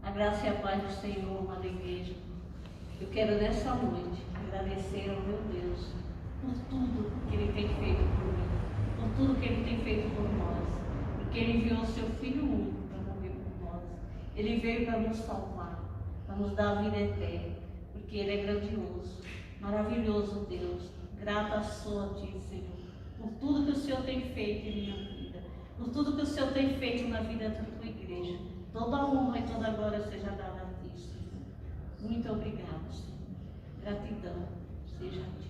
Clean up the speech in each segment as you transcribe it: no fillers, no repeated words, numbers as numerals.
A graça e a paz do Senhor, amada igreja. Eu quero nessa noite agradecer ao meu Deus por tudo que Ele tem feito por mim, por tudo que Ele tem feito por nós, porque Ele enviou o seu Filho único para morrer por nós. Ele veio para nos salvar, para nos dar a vida eterna, porque Ele é grandioso, maravilhoso Deus. Grata sou a Ti, Senhor, por tudo que o Senhor tem feito em minha vida, por tudo que o Senhor tem feito na vida da Tua igreja. Toda a honra e toda a glória seja dada a Ti, Senhor. Muito obrigado, Senhor. Gratidão seja a Ti.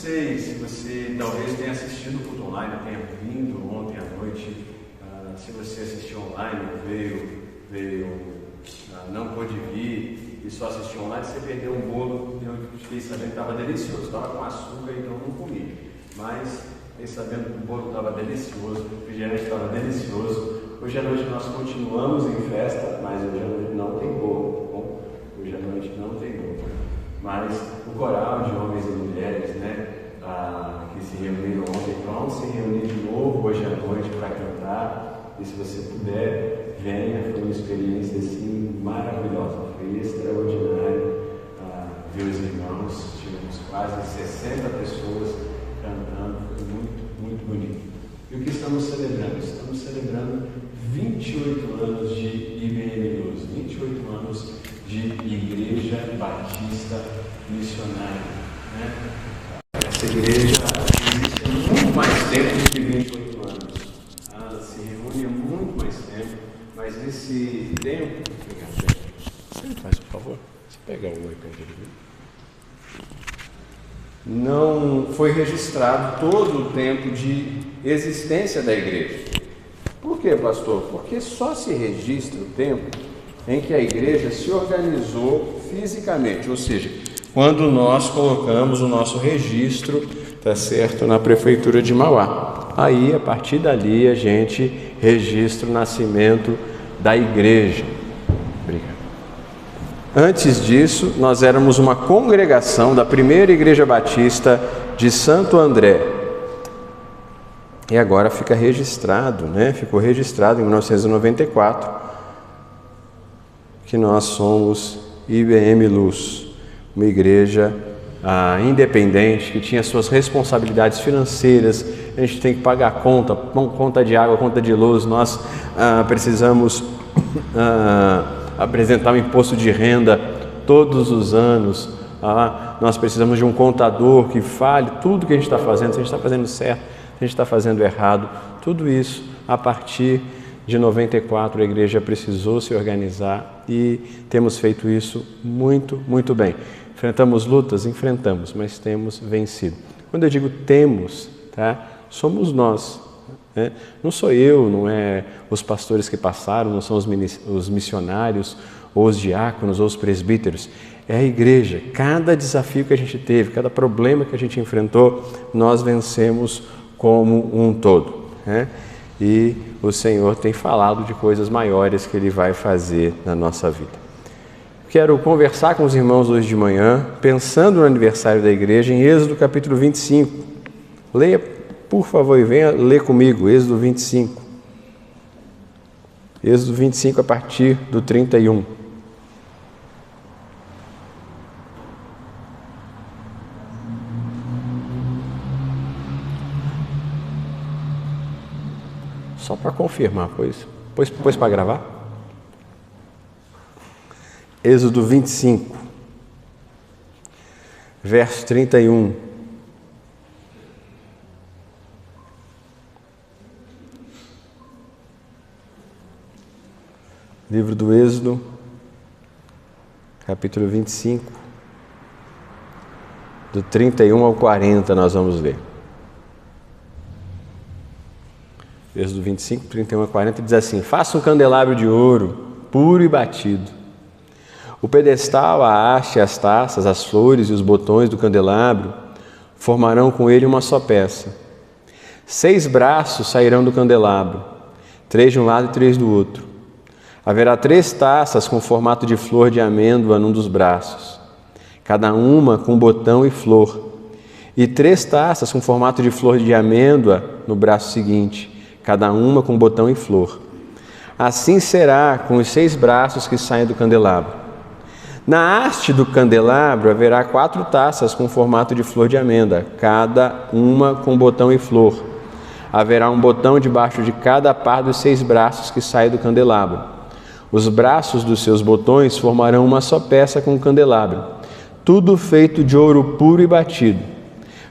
Se você talvez tenha assistido o culto online, tenha vindo ontem à noite, se você assistiu online, não pôde vir e só assistiu online, você perdeu um bolo. Eu fiquei sabendo que estava delicioso, estava com açúcar, então não comi. Mas fiquei sabendo que o bolo estava delicioso, o refrigerante estava delicioso. Hoje à noite nós continuamos em festa, mas hoje à noite não tem bolo, tá bom? Hoje à noite não tem bolo. Mas o coral de homens e mulheres, né? que se reuniram ontem, vão se reunir de novo hoje à noite para cantar. E se você puder, venha. Foi uma experiência assim maravilhosa, foi extraordinário ver os irmãos. Tivemos quase 60 pessoas cantando, foi muito, muito bonito. E o que estamos celebrando? Estamos celebrando 28 anos de IBM Luz, 28 anos de Igreja Batista Missionária, né? Essa igreja existe há muito mais tempo do que 28 anos. Ela se reúne há muito mais tempo, mas nesse tempo... Você faz, por favor? Você pega o iPad ali. Não foi registrado todo o tempo de existência da igreja. Por quê, pastor? Porque só se registra o tempo em que a igreja se organizou fisicamente, ou seja, quando nós colocamos o nosso registro, tá certo, na prefeitura de Mauá. Aí, a partir dali, a gente registra o nascimento da igreja. Obrigado. Antes disso, nós éramos uma congregação da primeira igreja batista de Santo André. E agora fica registrado, né? Ficou registrado em 1994 que nós somos IBM Luz, uma igreja independente, que tinha suas responsabilidades financeiras. A gente tem que pagar conta de água, conta de luz, nós precisamos apresentar um imposto de renda todos os anos, nós precisamos de um contador que fale tudo que a gente está fazendo, se a gente está fazendo certo, se a gente está fazendo errado, tudo isso a partir de 94 a igreja precisou se organizar e temos feito isso muito, muito bem. Enfrentamos lutas? Enfrentamos, mas temos vencido. Quando eu digo temos, tá? Somos nós, né? Não sou eu, não é os pastores que passaram, não são os missionários, ou os diáconos, ou os presbíteros. É a igreja. Cada desafio que a gente teve, cada problema que a gente enfrentou, nós vencemos como um todo, né? E o Senhor tem falado de coisas maiores que Ele vai fazer na nossa vida. Quero conversar com os irmãos hoje de manhã, pensando no aniversário da igreja, em Êxodo capítulo 25. Leia, por favor, e venha ler comigo, Êxodo 25. Êxodo 25 a partir do 31. Só para confirmar, pois para gravar? Êxodo 25, verso 31. Livro do Êxodo, capítulo 25, do 31 ao 40, nós vamos ler. Êxodo 25, 31 a 40, diz assim: faça um candelabro de ouro, puro e batido. O pedestal, a haste, as taças, as flores e os botões do candelabro formarão com ele uma só peça. 6 braços sairão do candelabro, 3 de um lado e 3 do outro. Haverá 3 taças com formato de flor de amêndoa num dos braços, cada uma com botão e flor, e 3 taças com formato de flor de amêndoa no braço seguinte, cada uma com botão e flor. Assim será com os 6 braços que saem do candelabro. Na haste do candelabro haverá 4 taças com formato de flor de amêndoa, cada uma com botão e flor. Haverá um botão debaixo de cada par dos 6 braços que saem do candelabro. Os braços dos seus botões formarão uma só peça com o candelabro, tudo feito de ouro puro e batido.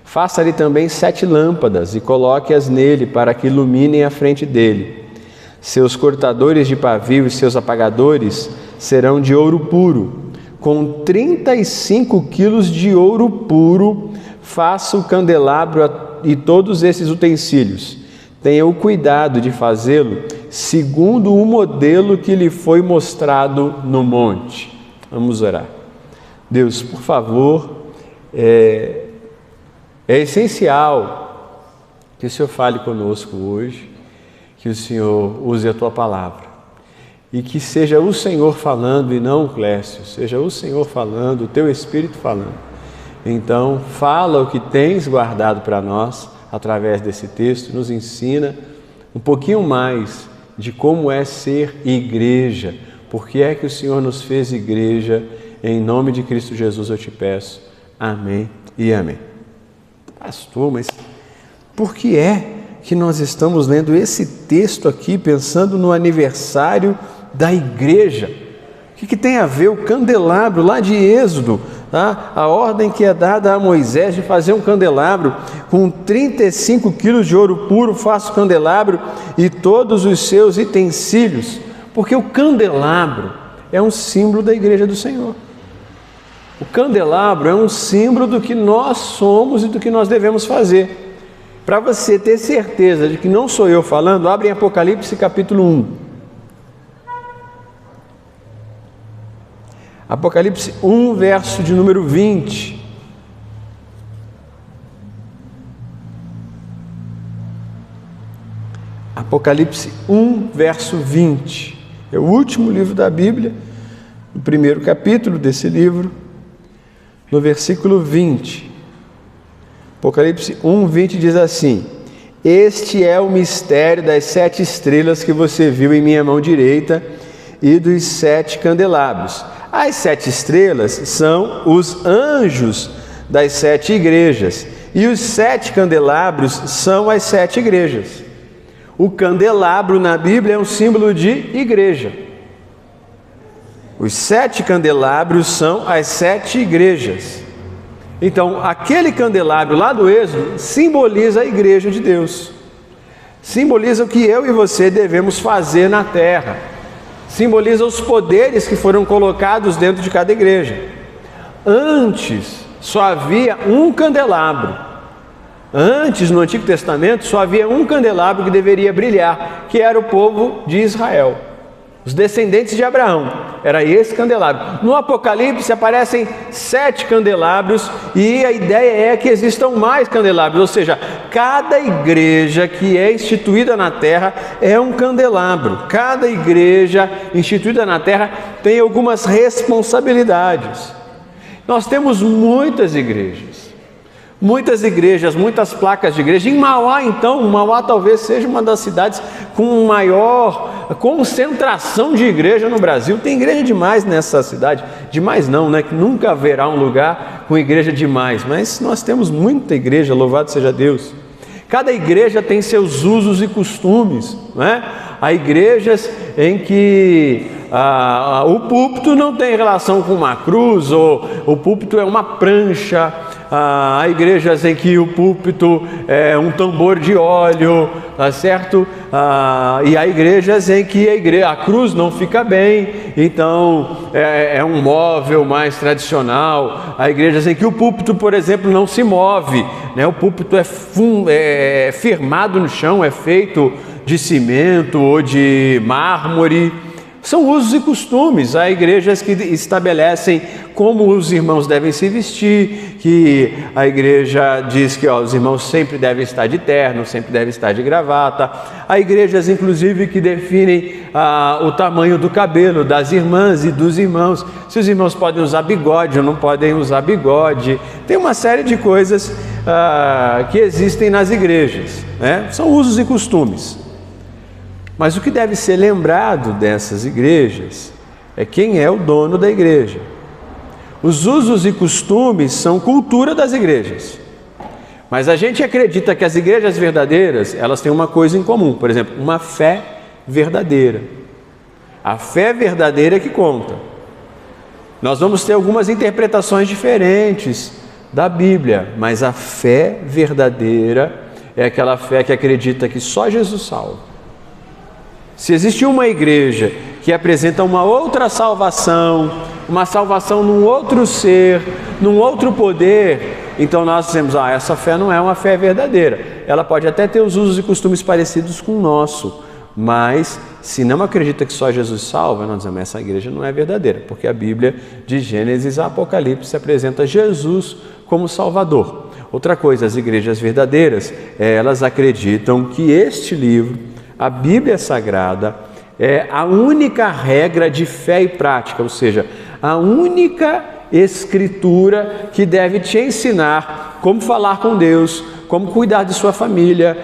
Faça-lhe também 7 lâmpadas e coloque-as nele para que iluminem a frente dele. Seus cortadores de pavio e seus apagadores serão de ouro puro. Com 35 quilos de ouro puro, faça o candelabro e todos esses utensílios. Tenha o cuidado de fazê-lo segundo o modelo que lhe foi mostrado no monte. Vamos orar. Deus, por favor, é essencial que o Senhor fale conosco hoje, que o Senhor use a Tua palavra e que seja o Senhor falando e não o Clécio, seja o Senhor falando, o Teu Espírito falando Então, fala o que tens guardado para nós através desse texto, nos ensina um pouquinho mais de como é ser igreja, porque é que o Senhor nos fez igreja. Em nome de Cristo Jesus eu te peço. Amém e amém. Pastor, mas por que é que nós estamos lendo esse texto aqui pensando no aniversário da igreja? O que tem a ver o candelabro lá de Êxodo, tá? A ordem que é dada a Moisés de fazer um candelabro com 35 quilos de ouro puro, faça o candelabro e todos os seus utensílios, porque o candelabro é um símbolo da igreja do Senhor. O candelabro é um símbolo do que nós somos e do que nós devemos fazer. Para você ter certeza de que não sou eu falando, abre em Apocalipse capítulo 1. Apocalipse 1, verso de número 20. Apocalipse 1, verso 20. É o último livro da Bíblia, o primeiro capítulo desse livro, no versículo 20. Apocalipse 1, 20 diz assim: este é o mistério das 7 estrelas que você viu em minha mão direita e dos 7 candelabros. As 7 estrelas são os anjos das 7 igrejas e os 7 candelabros são as 7 igrejas. O candelabro na Bíblia é um símbolo de igreja. Os 7 candelabros são as 7 igrejas. Então, aquele candelabro lá do Êxodo simboliza a igreja de Deus. Simboliza o que eu e você devemos fazer na terra. Simboliza os poderes que foram colocados dentro de cada igreja. Antes, só havia um candelabro. Antes, no Antigo Testamento, só havia um candelabro que deveria brilhar, que era o povo de Israel. Os descendentes de Abraão, era esse candelabro. No Apocalipse aparecem 7 candelabros e a ideia é que existam mais candelabros, ou seja, cada igreja que é instituída na terra é um candelabro. Cada igreja instituída na terra tem algumas responsabilidades. Nós temos muitas igrejas, muitas placas de igreja. Em Mauá, então, Mauá talvez seja uma das cidades com maior concentração de igreja no Brasil. Tem igreja demais nessa cidade. Demais não, né? Que nunca haverá um lugar com igreja demais. Mas nós temos muita igreja, louvado seja Deus. Cada igreja tem seus usos e costumes, né? Há igrejas em que o púlpito não tem relação com uma cruz, ou o púlpito é uma prancha. Há igrejas em que o púlpito é um tambor de óleo, tá certo? E há igrejas em que a cruz não fica bem, então é um móvel mais tradicional. Há igrejas em que o púlpito, por exemplo, não se move, né? O púlpito é firmado no chão, é feito de cimento ou de mármore. São usos e costumes. Há igrejas que estabelecem como os irmãos devem se vestir, que a igreja diz que os irmãos sempre devem estar de terno, sempre devem estar de gravata. Há igrejas, inclusive, que definem o tamanho do cabelo das irmãs e dos irmãos, se os irmãos podem usar bigode ou não podem usar bigode. Tem uma série de coisas que existem nas igrejas, né? São usos e costumes. Mas o que deve ser lembrado dessas igrejas é quem é o dono da igreja. Os usos e costumes são cultura das igrejas. Mas a gente acredita que as igrejas verdadeiras, elas têm uma coisa em comum. Por exemplo, uma fé verdadeira. A fé verdadeira é que conta. Nós vamos ter algumas interpretações diferentes da Bíblia, mas a fé verdadeira é aquela fé que acredita que só Jesus salva. Se existe uma igreja que apresenta uma outra salvação, uma salvação num outro ser, num outro poder, então nós dizemos, essa fé não é uma fé verdadeira. Ela pode até ter os usos e costumes parecidos com o nosso, mas se não acredita que só Jesus salva, nós dizemos, essa igreja não é verdadeira, porque a Bíblia de Gênesis a Apocalipse apresenta Jesus como Salvador. Outra coisa, as igrejas verdadeiras, elas acreditam que este livro, a Bíblia Sagrada, é a única regra de fé e prática, ou seja, a única Escritura que deve te ensinar como falar com Deus, como cuidar de sua família,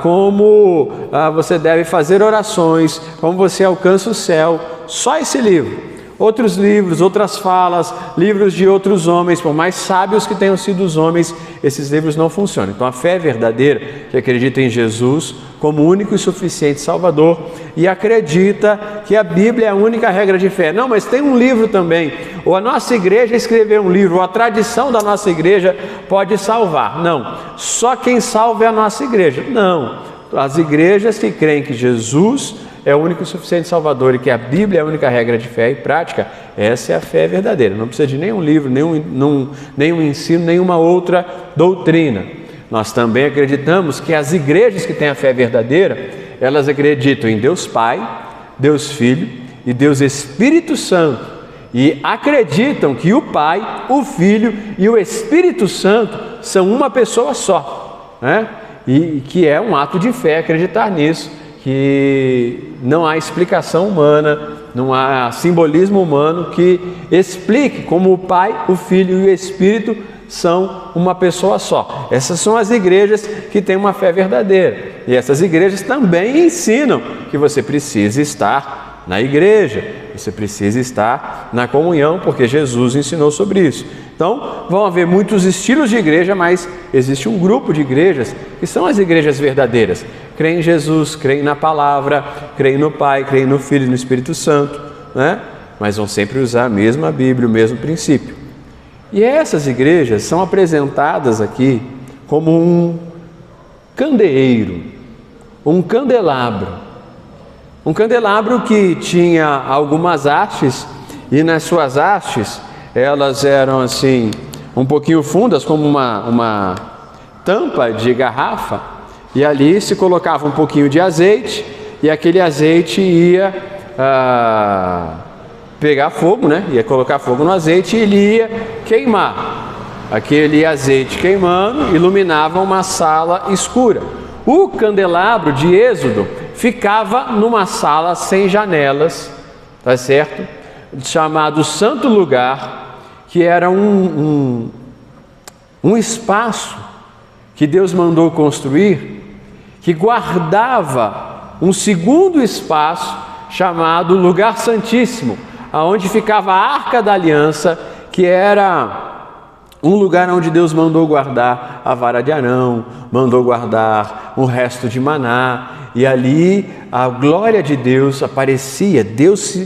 como você deve fazer orações, como você alcança o céu. Só esse livro. Outros livros, outras falas, livros de outros homens, por mais sábios que tenham sido os homens, esses livros não funcionam. Então a fé verdadeira, que acredita em Jesus como único e suficiente Salvador e acredita que a Bíblia é a única regra de fé. Não, mas tem um livro também, ou a nossa igreja escreveu um livro, ou a tradição da nossa igreja pode salvar. Não, só quem salva é a nossa igreja. Não, as igrejas que creem que Jesus é o único e suficiente Salvador e que a Bíblia é a única regra de fé e prática, essa é a fé verdadeira. Não precisa de nenhum livro, nenhum ensino, nenhuma outra doutrina. Nós também acreditamos que as igrejas que têm a fé verdadeira, elas acreditam em Deus Pai, Deus Filho e Deus Espírito Santo. E acreditam que o Pai, o Filho e o Espírito Santo são uma pessoa só, né? E que é um ato de fé acreditar nisso, que não há explicação humana, não há simbolismo humano que explique como o Pai, o Filho e o Espírito são uma pessoa só. Essas são as igrejas que têm uma fé verdadeira. E essas igrejas também ensinam que você precisa estar na igreja, você precisa estar na comunhão, porque Jesus ensinou sobre isso. Então, vão haver muitos estilos de igreja, mas existe um grupo de igrejas que são as igrejas verdadeiras. Creem em Jesus, creem na palavra, creem no Pai, creem no Filho e no Espírito Santo, né? Mas vão sempre usar a mesma Bíblia, o mesmo princípio. E essas igrejas são apresentadas aqui como um candeeiro, um candelabro. Um candelabro que tinha algumas hastes, e nas suas hastes elas eram assim um pouquinho fundas, como uma tampa de garrafa, e ali se colocava um pouquinho de azeite, e aquele azeite ia pegar fogo, né? Ia colocar fogo no azeite e ele ia queimar. Aquele azeite queimando iluminava uma sala escura. O candelabro de Êxodo ficava numa sala sem janelas, tá certo? Chamado Santo Lugar, que era um espaço que Deus mandou construir, que guardava um segundo espaço chamado Lugar Santíssimo, aonde ficava a Arca da Aliança, que era um lugar onde Deus mandou guardar a vara de Arão, mandou guardar um resto de maná, e ali a glória de Deus aparecia. Deus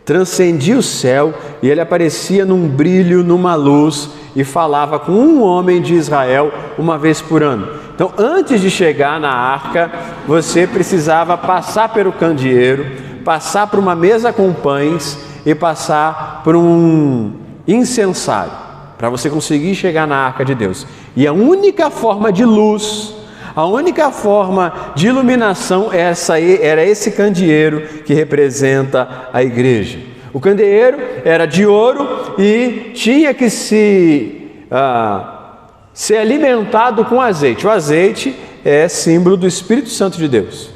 transcendia o céu e ele aparecia num brilho, numa luz, e falava com um homem de Israel uma vez por ano. Então, antes de chegar na arca, você precisava passar pelo candeeiro, passar por uma mesa com pães e passar por um incensário, para você conseguir chegar na arca de Deus. E a única forma de luz, a única forma de iluminação era esse candeeiro que representa a igreja. O candeeiro era de ouro e tinha que ser alimentado com azeite. O azeite é símbolo do Espírito Santo de Deus.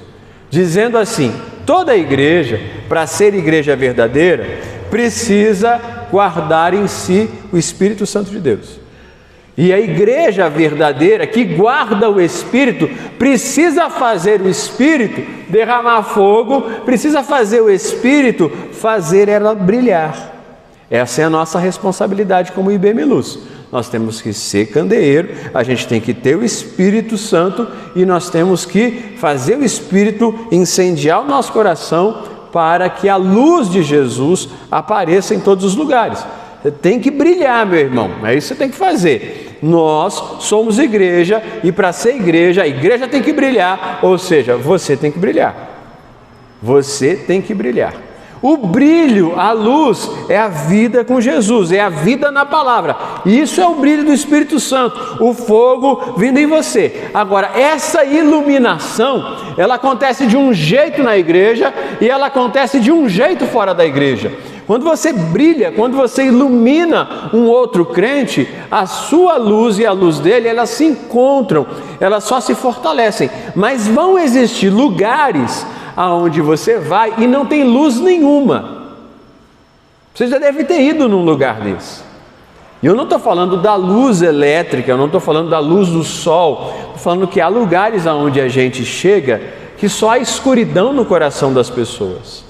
Dizendo assim, toda a igreja, para ser igreja verdadeira, precisa guardar em si o Espírito Santo de Deus. E a igreja verdadeira que guarda o Espírito precisa fazer o Espírito derramar fogo, precisa fazer o Espírito fazer ela brilhar. Essa é a nossa responsabilidade como IBM Luz. Nós temos que ser candeeiro, a gente tem que ter o Espírito Santo e nós temos que fazer o Espírito incendiar o nosso coração para que a luz de Jesus apareça em todos os lugares. Você tem que brilhar, meu irmão, é isso que você tem que fazer. Nós somos igreja e para ser igreja, a igreja tem que brilhar, ou seja, você tem que brilhar. Você tem que brilhar. O brilho, a luz, é a vida com Jesus, é a vida na palavra. Isso é o brilho do Espírito Santo, o fogo vindo em você. Agora, essa iluminação, ela acontece de um jeito na igreja e ela acontece de um jeito fora da igreja. Quando você brilha, quando você ilumina um outro crente, a sua luz e a luz dele, elas se encontram, elas só se fortalecem. Mas vão existir lugares aonde você vai e não tem luz nenhuma. Você já deve ter ido num lugar desse. E eu não estou falando da luz elétrica, eu não estou falando da luz do sol, estou falando que há lugares aonde a gente chega que só há escuridão no coração das pessoas.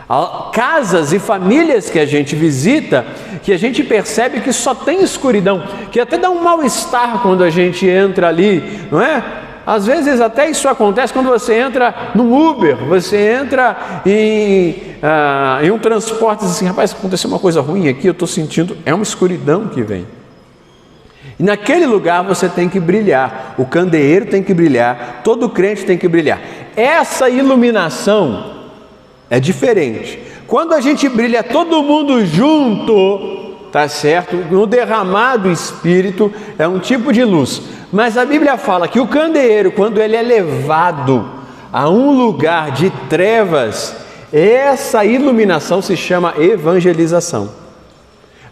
Há casas e famílias que a gente visita, que a gente percebe que só tem escuridão, que até dá um mal-estar quando a gente entra ali, não é? Às vezes até isso acontece quando você entra no Uber, você entra em um transporte e diz assim, rapaz, aconteceu uma coisa ruim aqui, eu estou sentindo, é uma escuridão que vem. E naquele lugar você tem que brilhar, o candeeiro tem que brilhar, todo crente tem que brilhar. Essa iluminação é diferente. Quando a gente brilha todo mundo junto, tá certo? No derramado Espírito é um tipo de luz. Mas a Bíblia fala que o candeeiro, quando ele é levado a um lugar de trevas, essa iluminação se chama evangelização.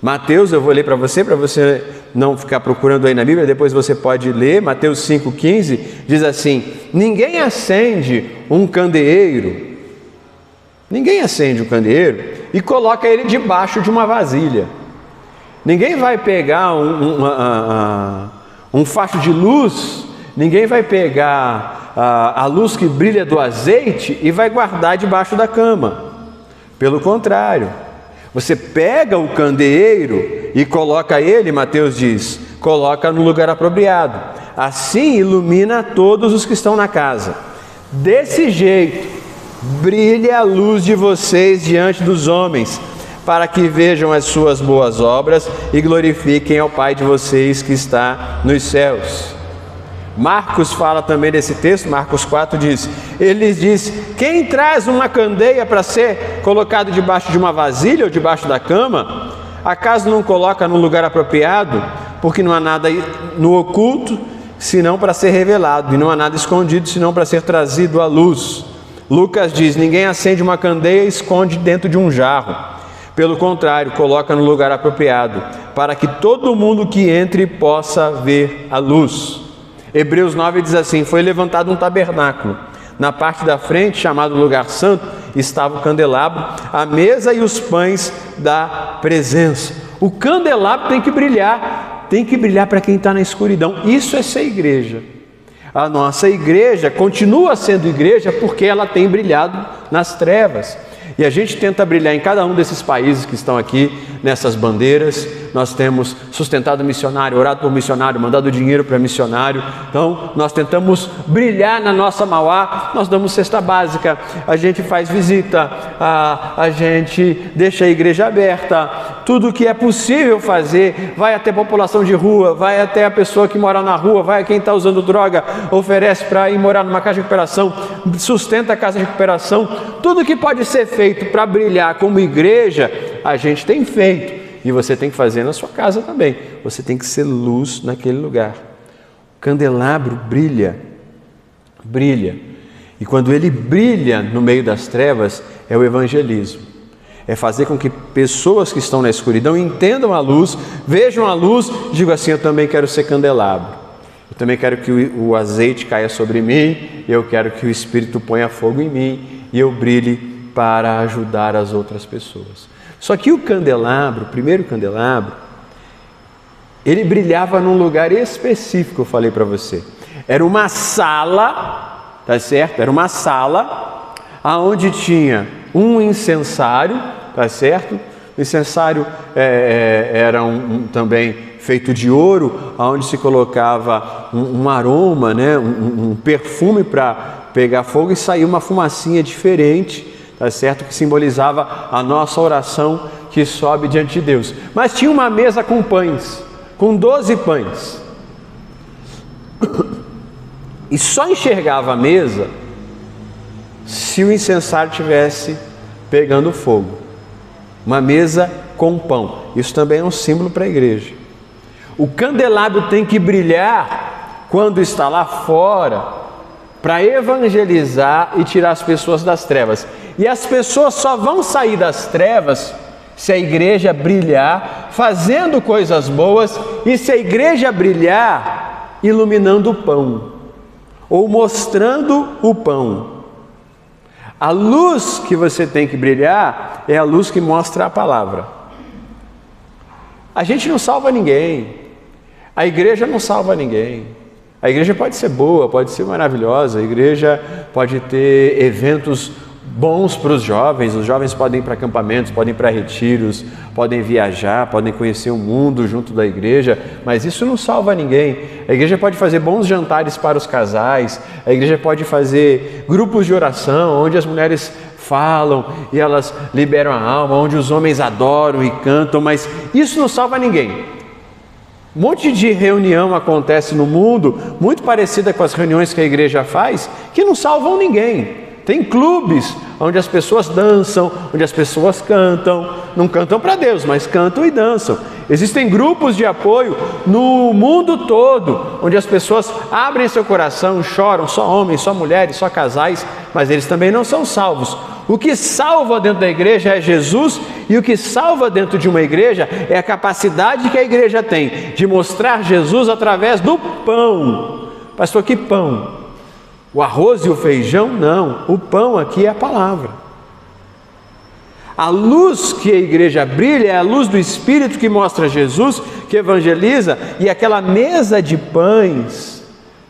Mateus, eu vou ler para você não ficar procurando aí na Bíblia, depois você pode ler, Mateus 5,15, diz assim, ninguém acende um candeeiro e coloca ele debaixo de uma vasilha. Ninguém vai pegar um facho de luz, ninguém vai pegar a luz que brilha do azeite e vai guardar debaixo da cama. Pelo contrário, você pega o candeeiro e coloca ele, Mateus diz, coloca no lugar apropriado. Assim ilumina todos os que estão na casa. Desse jeito, brilhe a luz de vocês diante dos homens, para que vejam as suas boas obras e glorifiquem ao Pai de vocês que está nos céus. Marcos fala também desse texto, Marcos 4 diz, ele diz, quem traz uma candeia para ser colocado debaixo de uma vasilha ou debaixo da cama, acaso não coloca no lugar apropriado? Porque não há nada no oculto, senão para ser revelado, e não há nada escondido, senão para ser trazido à luz. Lucas diz, ninguém acende uma candeia e esconde dentro de um jarro. Pelo contrário, coloca no lugar apropriado, para que todo mundo que entre possa ver a luz. Hebreus 9 diz assim, foi levantado um tabernáculo. Na parte da frente, chamado lugar santo, estava o candelabro, a mesa e os pães da presença. O candelabro tem que brilhar para quem está na escuridão. Isso é ser igreja. A nossa igreja continua sendo igreja porque ela tem brilhado nas trevas. E a gente tenta brilhar em cada um desses países que estão aqui, nessas bandeiras. Nós temos sustentado missionário, orado por missionário, mandado dinheiro para missionário. Então, nós tentamos brilhar na nossa Mauá. Nós damos cesta básica, a gente faz visita, a gente deixa a igreja aberta. Tudo o que é possível fazer, vai até a população de rua, vai até a pessoa que mora na rua, vai a quem está usando droga, oferece para ir morar numa casa de recuperação, sustenta a casa de recuperação. Tudo que pode ser feito para brilhar como igreja, a gente tem feito. E você tem que fazer na sua casa também. Você tem que ser luz naquele lugar. O candelabro brilha. E quando ele brilha no meio das trevas, é o evangelismo. É fazer com que pessoas que estão na escuridão entendam a luz, vejam a luz, e digam assim, eu também quero ser candelabro. Eu também quero que o azeite caia sobre mim, eu quero que o Espírito ponha fogo em mim, e eu brilhe para ajudar as outras pessoas. Só que o candelabro, o primeiro candelabro, ele brilhava num lugar específico, eu falei para você. Era uma sala, tá certo? Era uma sala onde tinha um incensário, tá certo? O incensário era também feito de ouro, onde se colocava um aroma, né? um perfume para pegar fogo e saía uma fumacinha diferente, tá certo? Que simbolizava a nossa oração que sobe diante de Deus. Mas tinha uma mesa com pães, com 12 pães. E só enxergava a mesa se o incensário tivesse pegando fogo. Uma mesa com pão. Isso também é um símbolo para a igreja. O candelabro tem que brilhar quando está lá fora, para evangelizar e tirar as pessoas das trevas. E as pessoas só vão sair das trevas se a igreja brilhar, fazendo coisas boas, e se a igreja brilhar, iluminando o pão, ou mostrando o pão. A luz que você tem que brilhar é a luz que mostra a palavra. A gente não salva ninguém. A igreja não salva ninguém. A igreja pode ser boa, pode ser maravilhosa. A igreja pode ter eventos bons para os jovens podem ir para acampamentos, podem ir para retiros, podem viajar, podem conhecer o mundo junto da igreja, mas isso não salva ninguém. A igreja pode fazer bons jantares para os casais, a igreja pode fazer grupos de oração, onde as mulheres falam e elas liberam a alma, onde os homens adoram e cantam, mas isso não salva ninguém. Um monte de reunião acontece no mundo, muito parecida com as reuniões que a igreja faz, que não salvam ninguém. Tem clubes onde as pessoas dançam, onde as pessoas cantam, não cantam para Deus, mas cantam e dançam. Existem grupos de apoio no mundo todo, onde as pessoas abrem seu coração, choram, só homens, só mulheres, só casais, mas eles também não são salvos. O que salva dentro da igreja é Jesus, e o que salva dentro de uma igreja é a capacidade que a igreja tem de mostrar Jesus através do pão. Pastor, que pão? O arroz e o feijão? Não, o pão aqui é a palavra. A luz que a igreja brilha é a luz do Espírito que mostra Jesus, que evangeliza, e aquela mesa de pães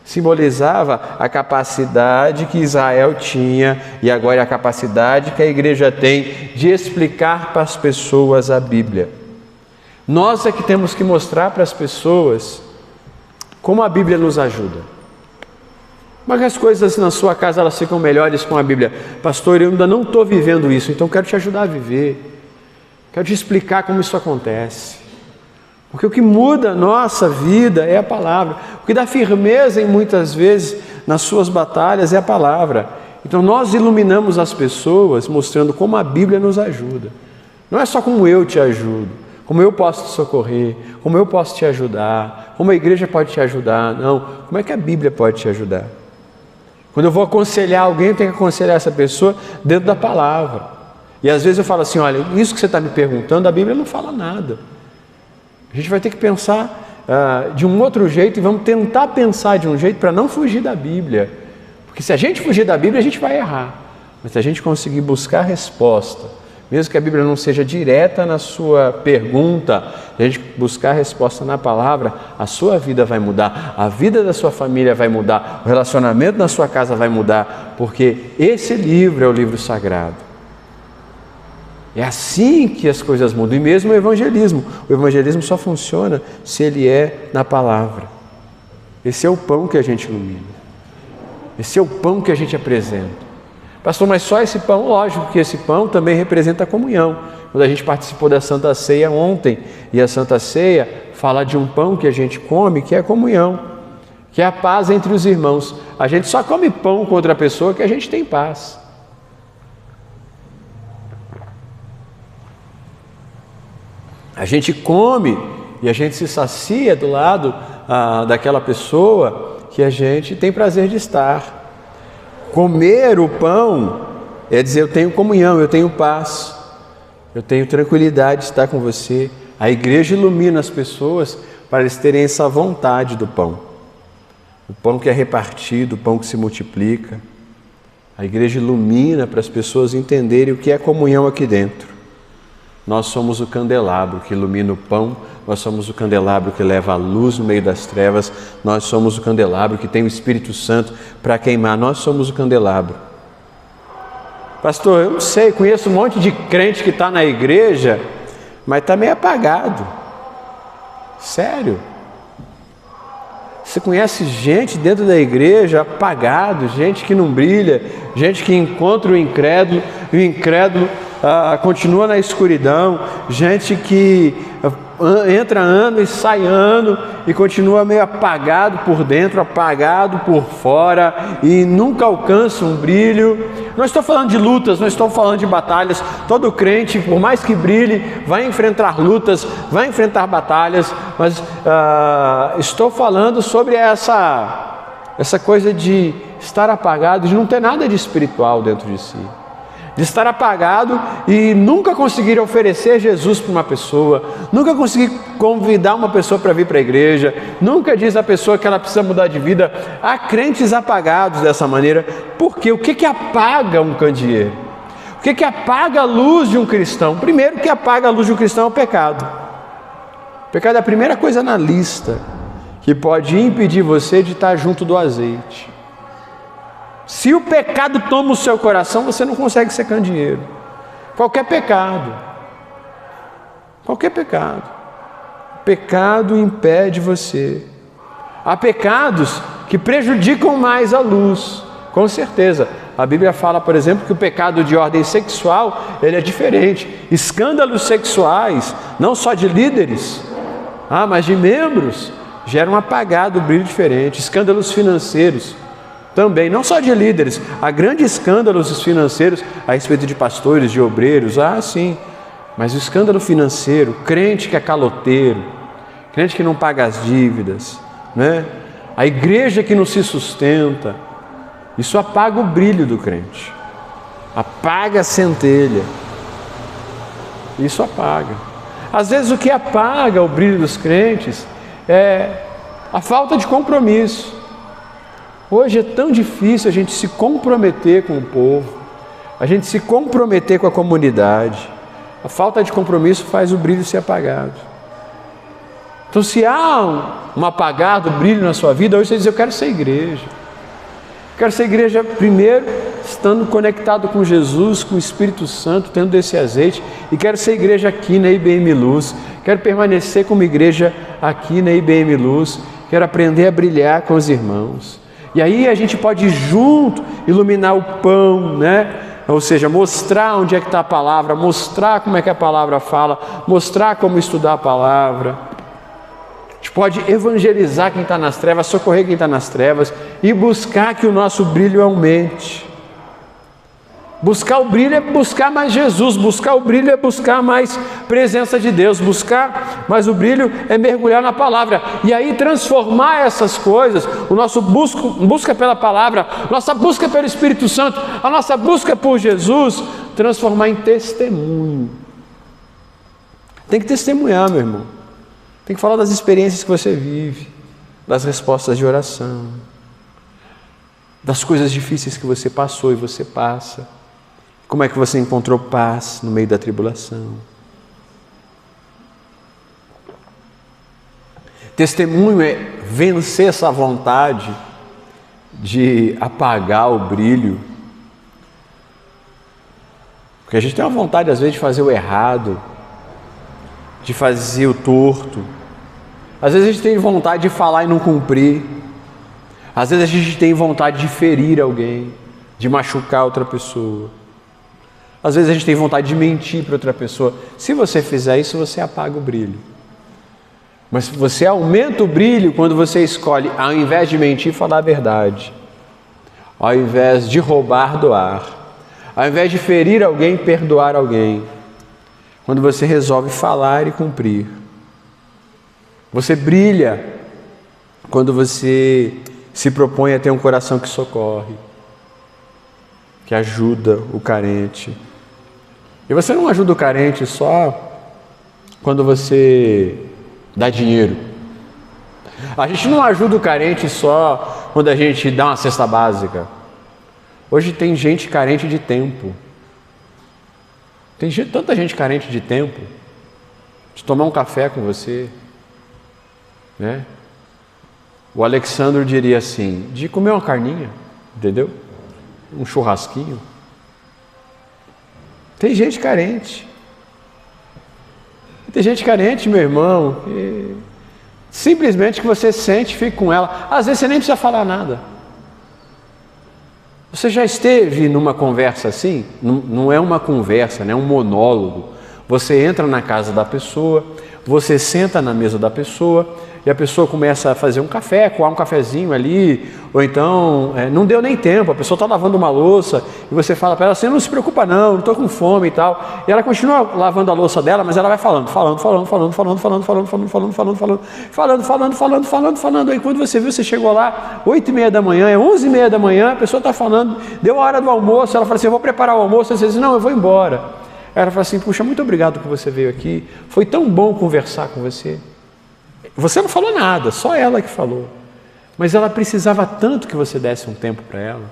simbolizava a capacidade que Israel tinha, e agora é a capacidade que a igreja tem de explicar para as pessoas a Bíblia. Nós é que temos que mostrar para as pessoas como a Bíblia nos ajuda. Mas as coisas na sua casa elas ficam melhores com a Bíblia. Pastor, eu ainda não estou vivendo isso, então quero te ajudar a viver. Quero te explicar como isso acontece. Porque o que muda a nossa vida é a palavra. O que dá firmeza em muitas vezes nas suas batalhas é a palavra. Então nós iluminamos as pessoas mostrando como a Bíblia nos ajuda. Não é só como eu te ajudo, como eu posso te socorrer, como eu posso te ajudar, como a igreja pode te ajudar. Não, como é que a Bíblia pode te ajudar? Quando eu vou aconselhar alguém, eu tenho que aconselhar essa pessoa dentro da palavra. E às vezes eu falo assim, olha, isso que você está me perguntando, a Bíblia não fala nada. A gente vai ter que pensar de um outro jeito e vamos tentar pensar de um jeito para não fugir da Bíblia. Porque se a gente fugir da Bíblia, a gente vai errar. Mas se a gente conseguir buscar resposta, mesmo que a Bíblia não seja direta na sua pergunta, a gente buscar a resposta na palavra, a sua vida vai mudar, a vida da sua família vai mudar, o relacionamento na sua casa vai mudar, porque esse livro é o livro sagrado. É assim que as coisas mudam, e mesmo o evangelismo só funciona se ele é na palavra. Esse é o pão que a gente ilumina, esse é o pão que a gente apresenta. Pastor, mas só esse pão? Lógico que esse pão também representa a comunhão. Quando a gente participou da Santa Ceia ontem, e a Santa Ceia fala de um pão que a gente come, que é a comunhão, que é a paz entre os irmãos. A gente só come pão com outra pessoa que a gente tem paz. A gente come e a gente se sacia do lado daquela pessoa que a gente tem prazer de estar. Comer o pão é dizer, eu tenho comunhão, eu tenho paz, eu tenho tranquilidade de estar com você. A igreja ilumina as pessoas para eles terem essa vontade do pão. O pão que é repartido, o pão que se multiplica. A igreja ilumina para as pessoas entenderem o que é comunhão aqui dentro. Nós somos o candelabro que ilumina o pão, nós somos o candelabro que leva a luz no meio das trevas, nós somos o candelabro que tem o Espírito Santo para queimar, nós somos o candelabro. Pastor, eu não sei, conheço um monte de crente que está na igreja, mas está meio apagado. Sério? Você conhece gente dentro da igreja apagado, gente que não brilha, gente que encontra o incrédulo e o incrédulo continua na escuridão, gente que entra ano e sai ano e continua meio apagado por dentro, apagado por fora e nunca alcança um brilho. Não estou falando de lutas, não estou falando de batalhas. Todo crente, por mais que brilhe, vai enfrentar lutas, vai enfrentar batalhas, mas estou falando sobre essa coisa de estar apagado, de não ter nada de espiritual dentro de si. de estar apagado e nunca conseguir oferecer Jesus para uma pessoa, nunca conseguir convidar uma pessoa para vir para a igreja, nunca diz a pessoa que ela precisa mudar de vida. Há crentes apagados dessa maneira. Por quê? O que apaga um candeeiro? O que apaga a luz de um cristão? Primeiro, o que apaga a luz de um cristão é o pecado. O pecado é a primeira coisa na lista que pode impedir você de estar junto do azeite. Se o pecado toma o seu coração, você não consegue ser candeeiro. Qualquer pecado. Qualquer pecado. O pecado impede você. Há pecados que prejudicam mais a luz, com certeza. A Bíblia fala, por exemplo, que o pecado de ordem sexual, ele é diferente. Escândalos sexuais, não só de líderes, mas de membros, geram apagado, brilho diferente. Escândalos financeiros também, não só de líderes, há grandes escândalos financeiros a respeito de pastores, de obreiros, sim, mas o escândalo financeiro, crente que é caloteiro, crente que não paga as dívidas, né? A igreja que não se sustenta, isso apaga o brilho do crente, apaga a centelha, isso apaga. Às vezes o que apaga o brilho dos crentes é a falta de compromisso. Hoje é tão difícil a gente se comprometer com o povo, a gente se comprometer com a comunidade. A falta de compromisso faz o brilho ser apagado. Então, se há um apagado brilho na sua vida, hoje você diz: eu quero ser igreja. Eu quero ser igreja primeiro, estando conectado com Jesus, com o Espírito Santo, tendo desse azeite, e quero ser igreja aqui na IBM Luz. Quero permanecer como igreja aqui na IBM Luz. Quero aprender a brilhar com os irmãos. E aí a gente pode ir junto, iluminar o pão, né? Ou seja, mostrar onde é que está a palavra, mostrar como é que a palavra fala, mostrar como estudar a palavra. A gente pode evangelizar quem está nas trevas, socorrer quem está nas trevas e buscar que o nosso brilho aumente. Buscar o brilho é buscar mais Jesus, buscar o brilho é buscar mais presença de Deus, buscar mais o brilho é mergulhar na palavra, e aí transformar essas coisas, o nosso busca pela palavra, nossa busca pelo Espírito Santo, a nossa busca por Jesus, transformar em testemunho. Tem que testemunhar, meu irmão, tem que falar das experiências que você vive, das respostas de oração, das coisas difíceis que você passou e você passa. Como é que você encontrou paz no meio da tribulação? Testemunho é vencer essa vontade de apagar o brilho. Porque a gente tem uma vontade, às vezes, de fazer o errado, de fazer o torto. Às vezes a gente tem vontade de falar e não cumprir. Às vezes a gente tem vontade de ferir alguém, de machucar outra pessoa. Às vezes a gente tem vontade de mentir para outra pessoa. Se você fizer isso, você apaga o brilho. Mas você aumenta o brilho quando você escolhe, ao invés de mentir, falar a verdade. Ao invés de roubar, doar. Ao invés de ferir alguém, perdoar alguém. Quando você resolve falar e cumprir. Você brilha quando você se propõe a ter um coração que socorre, que ajuda o carente. E você não ajuda o carente só quando você dá dinheiro. A gente não ajuda o carente só quando a gente dá uma cesta básica. Hoje tem gente carente de tempo. Tem tanta gente carente de tempo, de tomar um café com você, né? O Alexandre diria assim, de comer uma carninha, entendeu? Um churrasquinho. Tem gente carente. Tem gente carente, meu irmão, que simplesmente que você sente, fica com ela. Às vezes você nem precisa falar nada. Você já esteve numa conversa assim? Não é uma conversa, né? É um monólogo. Você entra na casa da pessoa, você senta na mesa da pessoa e a pessoa começa a fazer um café, coar um cafezinho ali, ou então não deu nem tempo, a pessoa está lavando uma louça e você fala para ela assim, não se preocupa não estou com fome e tal, e ela continua lavando a louça dela, mas ela vai falando, aí quando você viu, você chegou lá 8h30 da manhã, 11h30 da manhã, a pessoa está falando, deu a hora do almoço, ela fala assim, eu vou preparar o almoço, você diz, não, eu vou embora. Ela fala assim, puxa, muito obrigado que você veio aqui, foi tão bom conversar com você. Você não falou nada, só ela que falou. Mas ela precisava tanto que você desse um tempo para ela.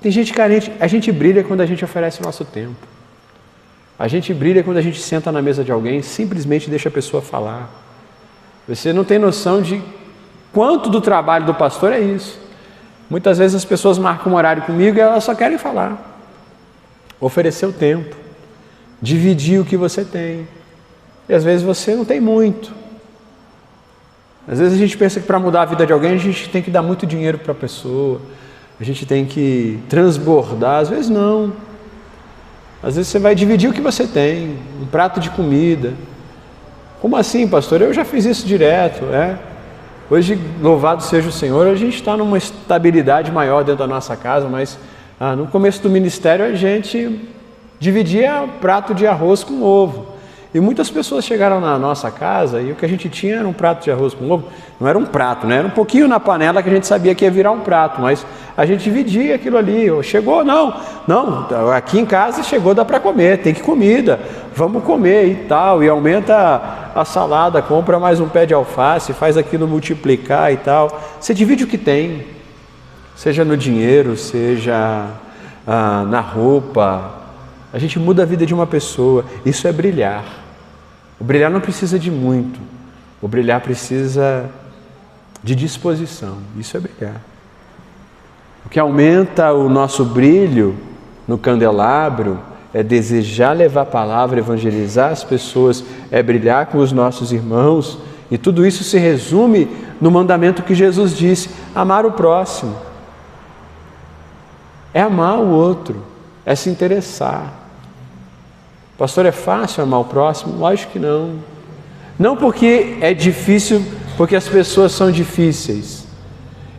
Tem gente carente, a gente brilha quando a gente oferece o nosso tempo. A gente brilha quando a gente senta na mesa de alguém e simplesmente deixa a pessoa falar. Você não tem noção de quanto do trabalho do pastor é isso. Muitas vezes as pessoas marcam um horário comigo e elas só querem falar. Oferecer o tempo. Dividir o que você tem. E às vezes você não tem muito. Às vezes a gente pensa que para mudar a vida de alguém a gente tem que dar muito dinheiro para a pessoa, a gente tem que transbordar, às vezes não. Às vezes você vai dividir o que você tem, um prato de comida. Como assim, pastor? Eu já fiz isso direto, Hoje, louvado seja o Senhor, a gente está numa estabilidade maior dentro da nossa casa, mas no começo do ministério a gente dividia um prato de arroz com ovo. E muitas pessoas chegaram na nossa casa e o que a gente tinha era um prato de arroz com ovo. Não era um prato, né? Era um pouquinho na panela que a gente sabia que ia virar um prato, mas a gente dividia aquilo ali. Chegou, não, aqui em casa chegou, dá para comer, tem que comida, vamos comer e tal. E aumenta a salada, compra mais um pé de alface, faz aquilo multiplicar e tal. Você divide o que tem, seja no dinheiro, seja na roupa. A gente muda a vida de uma pessoa, isso é brilhar. O brilhar não precisa de muito, o brilhar precisa de disposição, isso é brilhar. O que aumenta o nosso brilho no candelabro é desejar levar a palavra, evangelizar as pessoas, é brilhar com os nossos irmãos, e tudo isso se resume no mandamento que Jesus disse, amar o próximo. É amar o outro, é se interessar. Pastor, é fácil amar o próximo? Lógico que não. Não porque é difícil, porque as pessoas são difíceis.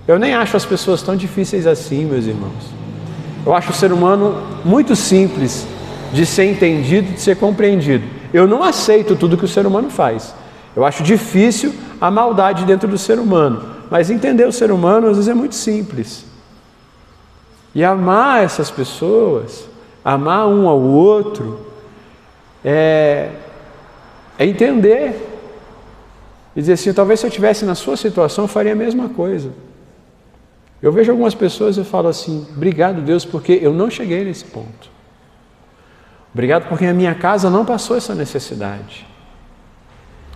Eu nem acho as pessoas tão difíceis assim, meus irmãos. Eu acho o ser humano muito simples de ser entendido, de ser compreendido. Eu não aceito tudo que o ser humano faz. Eu acho difícil a maldade dentro do ser humano. Mas entender o ser humano às vezes é muito simples. E amar essas pessoas, amar um ao outro, é entender e dizer assim, talvez se eu estivesse na sua situação eu faria a mesma coisa. Eu vejo algumas pessoas e falo assim, obrigado Deus porque eu não cheguei nesse ponto. Obrigado porque a minha casa não passou essa necessidade.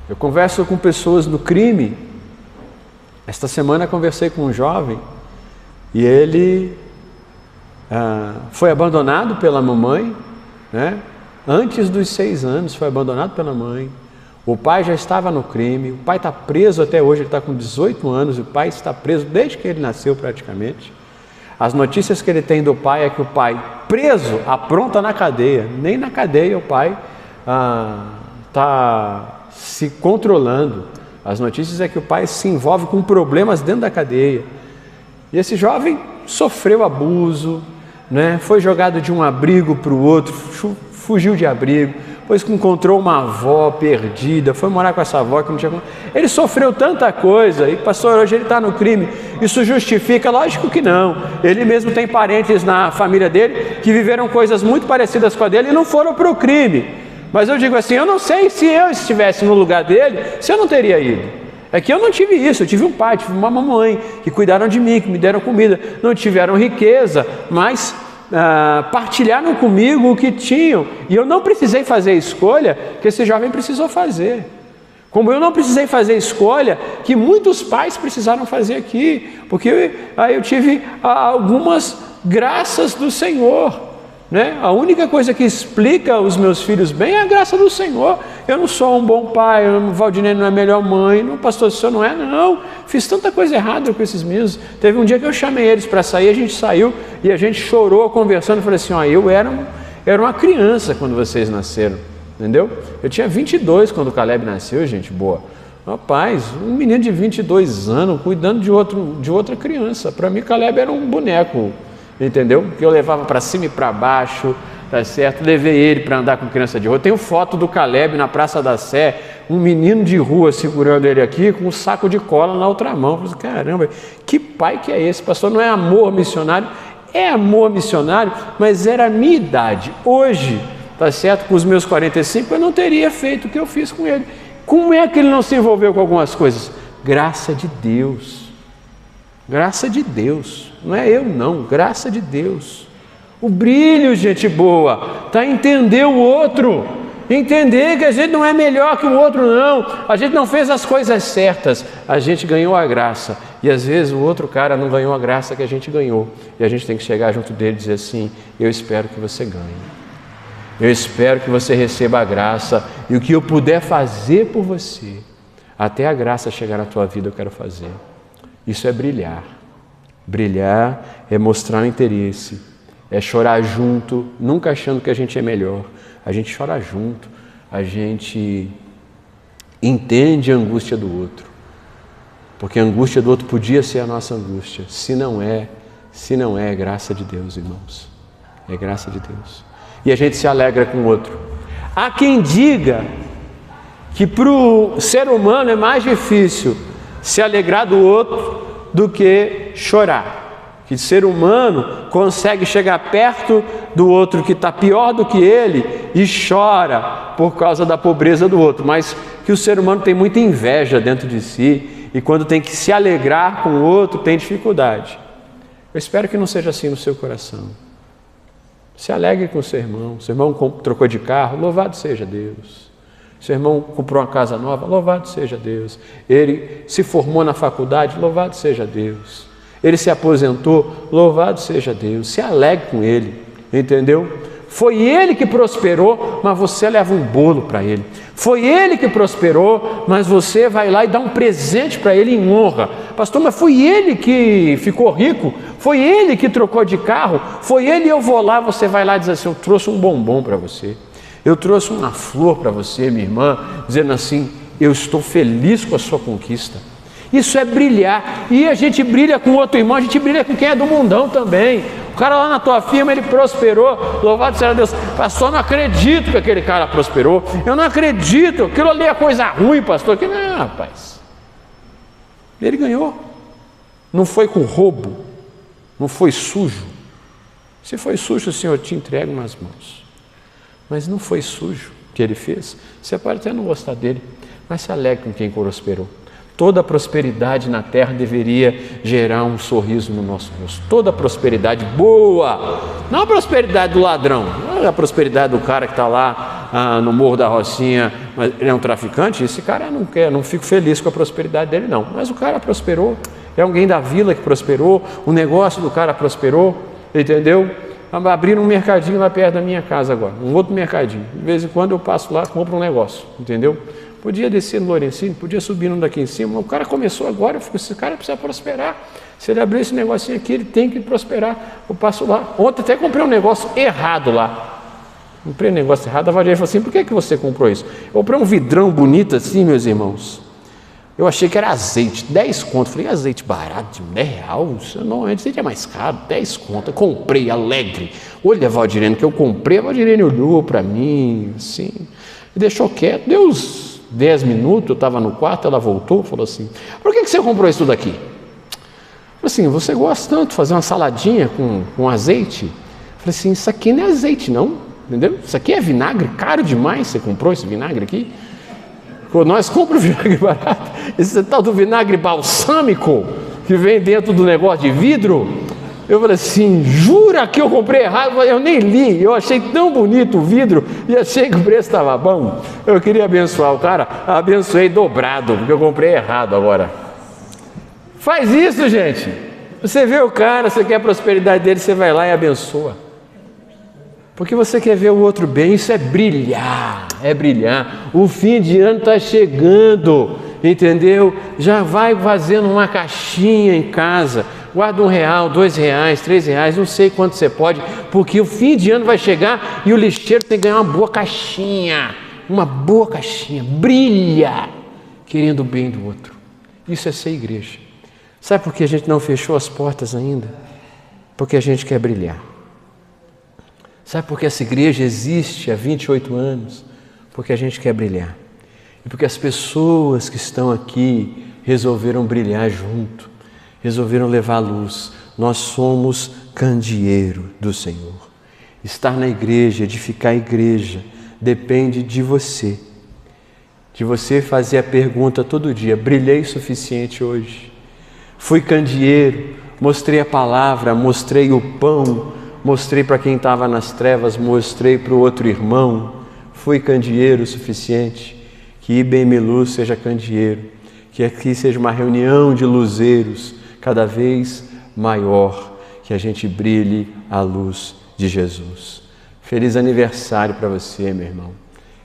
Eu converso com pessoas no crime. Esta semana conversei com um jovem e ele foi abandonado pela mamãe, né? Antes dos 6 anos foi abandonado pela mãe. O pai já estava no crime, o pai está preso até hoje, ele está com 18 anos, o pai está preso desde que ele nasceu praticamente. As notícias que ele tem do pai é que o pai preso apronta na cadeia, nem na cadeia o pai está se controlando. As notícias é que o pai se envolve com problemas dentro da cadeia. E esse jovem sofreu abuso, né? Foi jogado de um abrigo para o outro, fugiu de abrigo, depois que encontrou uma avó perdida, foi morar com essa avó que não tinha... Ele sofreu tanta coisa, e pastor, hoje ele está no crime. Isso justifica? Lógico que não. Ele mesmo tem parentes na família dele que viveram coisas muito parecidas com a dele e não foram para o crime. Mas eu digo assim, eu não sei se eu estivesse no lugar dele, se eu não teria ido. É que eu não tive isso, eu tive um pai, tive uma mamãe que cuidaram de mim, que me deram comida, não tiveram riqueza, mas partilharam comigo o que tinham, e eu não precisei fazer a escolha que esse jovem precisou fazer, como eu não precisei fazer a escolha que muitos pais precisaram fazer aqui, porque eu tive algumas graças do Senhor, né? A única coisa que explica os meus filhos bem é a graça do Senhor. Eu não sou um bom pai, o Valdinei não é a melhor mãe, o pastor, o senhor não é, não. Fiz tanta coisa errada com esses meninos. Teve um dia que eu chamei eles para sair, a gente saiu e a gente chorou conversando. Eu falei assim, eu era uma criança quando vocês nasceram. entendeu? Eu tinha 22 quando o Caleb nasceu, gente boa. Rapaz, um menino de 22 anos cuidando de outra criança. Para mim, Caleb era um boneco, entendeu? Que eu levava para cima e para baixo, tá certo? Levei ele para andar com criança de rua. Eu tenho foto do Caleb na Praça da Sé, um menino de rua segurando ele aqui com um saco de cola na outra mão. Eu falei, caramba, que pai que é esse? Pastor, não é amor missionário? É amor missionário, mas era a minha idade. Hoje, tá certo? Com os meus 45, eu não teria feito o que eu fiz com ele. Como é que ele não se envolveu com algumas coisas? Graça de Deus. Graça de Deus. Não é eu não, graça de Deus. O brilho, gente boa, tá entender o outro. Entender que a gente não é melhor que o outro, não. A gente não fez as coisas certas. A gente ganhou a graça. E às vezes o outro cara não ganhou a graça que a gente ganhou. E a gente tem que chegar junto dele e dizer assim, eu espero que você ganhe. Eu espero que você receba a graça e o que eu puder fazer por você, até a graça chegar na tua vida, eu quero fazer. Isso é brilhar. Brilhar é mostrar o interesse, é chorar junto, nunca achando que a gente é melhor. A gente chora junto, a gente entende a angústia do outro, porque a angústia do outro podia ser a nossa angústia. Se não é graça de Deus, irmãos. É graça de Deus. E a gente se alegra com o outro. Há quem diga que para o ser humano é mais difícil se alegrar do outro do que chorar. Que o ser humano consegue chegar perto do outro que está pior do que ele e chora por causa da pobreza do outro, mas que o ser humano tem muita inveja dentro de si e quando tem que se alegrar com o outro tem dificuldade. Eu espero que não seja assim no seu coração. Se alegre com o seu irmão trocou de carro, louvado seja Deus. Seu irmão comprou uma casa nova, louvado seja Deus. Ele se formou na faculdade, louvado seja Deus. Ele se aposentou, louvado seja Deus. Se alegre com ele, entendeu? Foi ele que prosperou, mas você leva um bolo para ele. Foi ele que prosperou, mas você vai lá e dá um presente para ele em honra. Pastor, mas foi ele que ficou rico? Foi ele que trocou de carro? Foi ele, eu vou lá, você vai lá e diz assim, eu trouxe um bombom para você. Eu trouxe uma flor para você, minha irmã, dizendo assim, eu estou feliz com a sua conquista. Isso é brilhar. E a gente brilha com outro irmão, a gente brilha com quem é do mundão também. O cara lá na tua firma, ele prosperou, louvado seja Deus. Pastor, eu não acredito que aquele cara prosperou. Eu não acredito, aquilo ali é coisa ruim, pastor. Não, rapaz. Ele ganhou. Não foi com roubo, não foi sujo. Se foi sujo, o Senhor te entrega nas mãos. Mas não foi sujo o que ele fez. Você pode até não gostar dele, mas se alegre com quem prosperou. Toda prosperidade na terra deveria gerar um sorriso no nosso rosto. Toda prosperidade boa, não a prosperidade do ladrão, não é a prosperidade do cara que está lá no Morro da Rocinha, mas ele é um traficante, esse cara não fico feliz com a prosperidade dele não. Mas o cara prosperou, é alguém da vila que prosperou, o negócio do cara prosperou, entendeu? Abriram um mercadinho lá perto da minha casa agora, um outro mercadinho. De vez em quando eu passo lá, compro um negócio, entendeu? Podia descer no Lourencinho, podia subir no daqui em cima, o cara começou agora, eu fico, esse cara precisa prosperar. Se ele abrir esse negocinho aqui, ele tem que prosperar. Eu passo lá. Ontem até comprei um negócio errado lá. Comprei um negócio errado, a Valéria falou assim, por que você comprou isso? Eu comprei um vidrão bonito assim, meus irmãos. Eu achei que era azeite, 10 conto. Falei, azeite barato, de R$10? Não, azeite é mais caro, 10 conto. Eu comprei, alegre. Olha, Valdirene, que eu comprei, a Valdirene olhou para mim, assim, e deixou quieto. Deu uns 10 minutos, eu estava no quarto, ela voltou, falou assim, por que você comprou isso daqui? Eu falei assim, você gosta tanto de fazer uma saladinha com azeite? Eu falei assim, isso aqui não é azeite não, entendeu? Isso aqui é vinagre, caro demais, você comprou esse vinagre aqui? Nós compramos vinagre barato, esse tal do vinagre balsâmico, que vem dentro do negócio de vidro. Eu falei assim, jura que eu comprei errado? Eu nem li, eu achei tão bonito o vidro e achei que o preço estava bom. Eu queria abençoar o cara, abençoei dobrado, porque eu comprei errado agora. Faz isso, gente. Você vê o cara, você quer a prosperidade dele, você vai lá e abençoa. Porque você quer ver o outro bem, isso é brilhar, é brilhar. O fim de ano está chegando, entendeu? Já vai fazendo uma caixinha em casa. Guarda R$1, R$2, R$3, não sei quanto você pode, porque o fim de ano vai chegar e o lixeiro tem que ganhar uma boa caixinha uma boa caixinha, brilha, querendo o bem do outro. Isso é ser igreja. Sabe por que a gente não fechou as portas ainda? Porque a gente quer brilhar. Sabe por que essa igreja existe há 28 anos? Porque a gente quer brilhar. E porque as pessoas que estão aqui resolveram brilhar junto, resolveram levar a luz. Nós somos candeeiro do Senhor. Estar na igreja, edificar a igreja, depende de você. De você fazer a pergunta todo dia: brilhei o suficiente hoje? Fui candeeiro, mostrei a palavra, mostrei o pão, mostrei para quem estava nas trevas, mostrei para o outro irmão. Fui candeeiro o suficiente? Que IBM Luz seja candeeiro, que aqui seja uma reunião de luzeiros cada vez maior, que a gente brilhe a luz de Jesus. Feliz aniversário para você, meu irmão,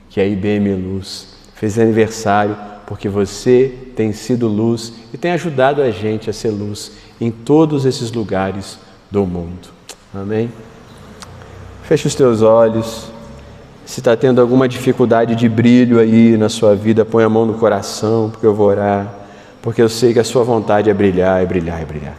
que a IBM Luz fez aniversário porque você tem sido luz e tem ajudado a gente a ser luz em todos esses lugares do mundo. Amém? Feche os teus olhos. Se está tendo alguma dificuldade de brilho aí na sua vida, põe a mão no coração, porque eu vou orar, porque eu sei que a sua vontade é brilhar, é brilhar, é brilhar.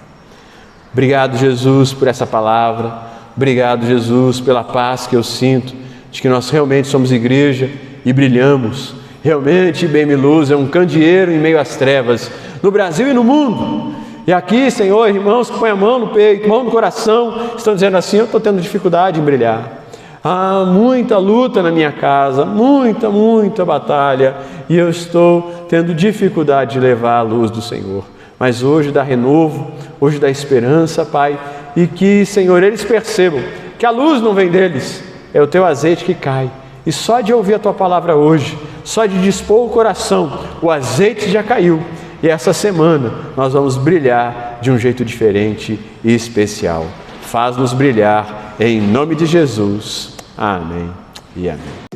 Obrigado, Jesus, por essa palavra. Obrigado, Jesus, pela paz que eu sinto, de que nós realmente somos igreja e brilhamos. Realmente, IBM Luz é um candeeiro em meio às trevas, no Brasil e no mundo. E aqui, Senhor, irmãos que põem a mão no peito, mão no coração, estão dizendo assim: eu estou tendo dificuldade em brilhar. Há muita luta na minha casa, muita batalha, e eu estou tendo dificuldade de levar a luz do Senhor. Mas hoje dá renovo, hoje dá esperança, Pai, e que, Senhor, eles percebam que a luz não vem deles, é o Teu azeite que cai. E só de ouvir a Tua palavra hoje, só de dispor o coração, o azeite já caiu. E essa semana nós vamos brilhar de um jeito diferente e especial. Faz-nos brilhar em nome de Jesus. Amém e amém.